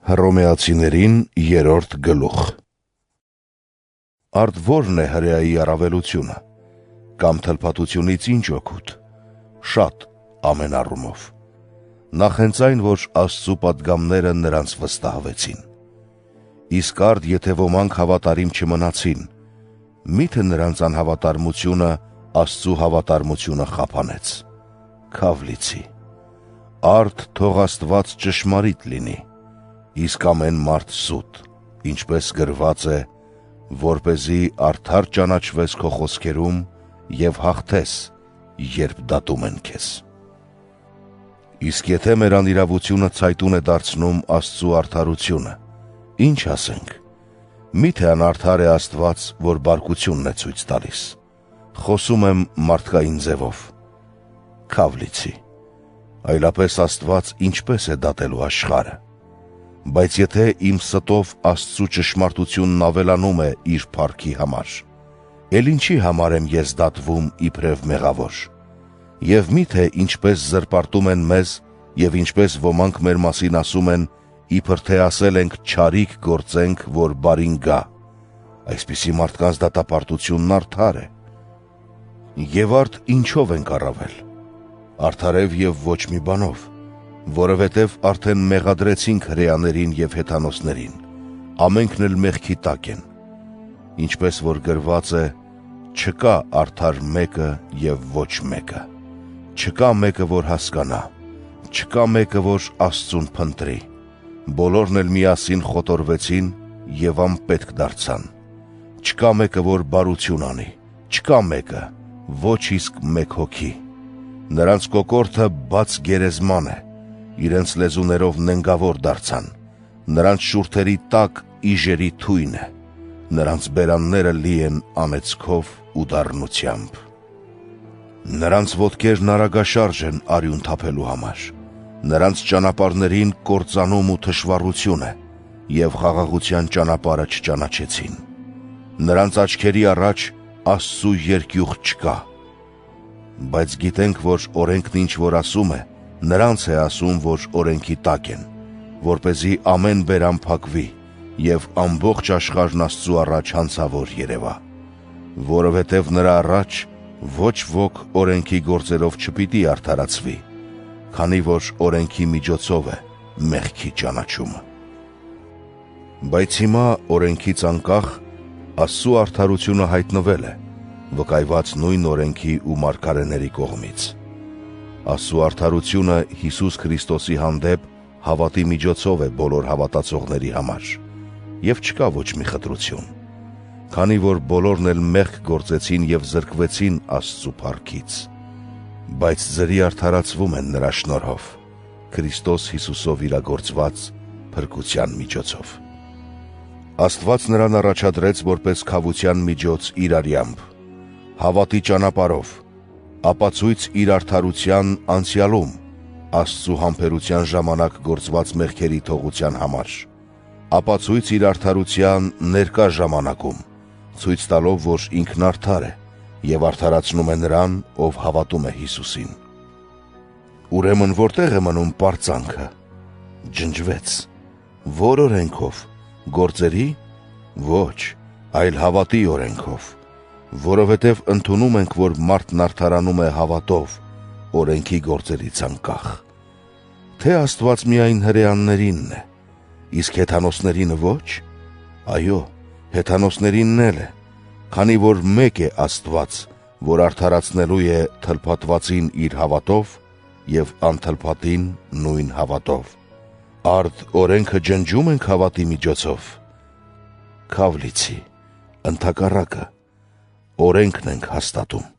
Հռոմեացիներին 3-րդ գլուխ։ Արդ ո՞րն է հրեայի առավելությունը, կամ թլփատությունից ինչ օգուտ, շատ ամեն առումով։ Նախ հենց այն, որ Աստծու պատգամները նրանց վստահվեցին։ Իսկ արդ եթե ոմանք հավատարիմ չմնացին, միթե նրանց անհավատարմությունը Աստծու հավատարմությունը խափանեց։ Քավլիցի։ Արդ թող Աստված ճշմարիտ լինի, իսկ ամեն մարդ սուտ, ինչպես գրված է, որպեսզի արդար ճանաչվես քո խոսքերում և հաղթես, երբ դատում են քեզ։ Իսկ եթե մեր անիրավությունը ցայտուն է դարձնում Աստծու արդարությունը, ինչ ասենք, միթե անարդար է Աստված, որ բարկությունն է ցույց տալիս։ Խոսում եմ մարդկային ձևով։ Քավլիցի։ Այլապես Աստված ինչպես է դատելու աշխարհը։ Բայց եթե իմ ստով Աստծու ճշմարտությունն ավելանում է իր փառքի համար, էլ ինչի համար եմ ես դատվում իբրև մեղավոր։ Եվ միթե ինչպես զրպարտում են մեզ, և ինչպես ոմանք մեր մասին ասում են, իբր թե ասել ենք չարիք գործենք, որ բարին գա, այսպիսի մարդկանց դատապարտությունն արդար է։ Եվ արդ ինչով ենք առավել։ Արդարև և ոչ մի բանով, որովհետև արդեն մեղադրեցինք հրեաներին և հեթանոսներին, ամենքն էլ մեղքի տակ են։ Ինչպես որ գրված է, չկա արդար մեկը և ոչ մեկը, չկա մեկը, որ հասկանա, չկա մեկը, որ Աստծուն փնտրի, բոլորն էլ միասին խոտորվեցին և անպետք դարձան, չկա մեկը, որ բարություն անի, չկա մեկը, ոչ իսկ մեկ հոգի, նրանց կոկորդը բաց գերեզման է, իրենց լեզուներով նենգավոր դարձան, նրանց շուրթերի տակ իժերի թույն է, նրանց բերանները լի են անեծքով ու դառնությամբ։ Նրանց ոտքերն արագաշարժ են արյուն թափելու համար, նրանց ճանապարհներին կործանում ու թշվառություն է, և խաղաղության ճանապարհը չճանաչեցին։ Նրանց աչքերի առաջ Աստծու երկյուղ չկա։ Բայց գիտենք, որ օրենքն ինչ որ ասում է, նրանց է ասում, որ օրենքի տակ են, որպեսզի ամեն բերան փակվի, և ամբողջ աշխարհն Աստծու առաջ հանցավոր երևա, որովհետև նրա առաջ ոչ ոք օրենքի գործերով չպիտի արդարացվի, քանի որ օրենքի միջոցով է մեղքի ճանաչումը։ Բայց հիմա օրենքից անկախ Աստծու արդարությունը հայտնվել է, վկայված նույն օրենքի ու մարգարեների կողմից։ Աստծու արդարությունը Հիսուս Քրիստոսի հանդեպ հավատի միջոցով է բոլոր հավատացողների համար, և չկա ոչ մի խտրություն, քանի որ բոլորն էլ մեղք գործեցին և զրկվեցին Աստծու փառքից, բայց ձրի արդարացվում են նրա շնորհով, Քրիստոս Հիսուսով իրագործված փրկության միջոցով։ Աստված նրան առաջադրեց որպես քավության միջոց իր արյամբ, հավատի ճանապարհով, ապացույց իր արդարության անցյալում, Աստծու համբերության ժամանակ գործված մեղքերի թողության համար, ապացույց իր արդարության ներկա ժամանակում, ցույց տալով, որ ինքն արդար է և արդարացնում է նրան, ով հավատում է Հիսուսին։ Ուրեմն որտեղ է մնում պարծանքը։ Ջնջվեց։ Ո՞ր օրենքով, գործերի։ Ոչ, այլ հավատի օրենքով, որովհետև ընդունում ենք, որ մարդն արդարանում է հավատով, օրենքի գործերից անկախ։ Թե Աստված միայն հրեաներինն է, իսկ հեթանոսներինը ոչ։ Այո, հեթանոսներինն էլ է, քանի որ մեկ է Աստված, որ արդարացնելու է թլփատվածին իր հավատով և անթլփատին նույն հավատով։ Արդ օրենքը ջնջում ենք հավատի միջոցով։ Քավլիցի, ընդհակառակը, օրենքն ենք հաստատում։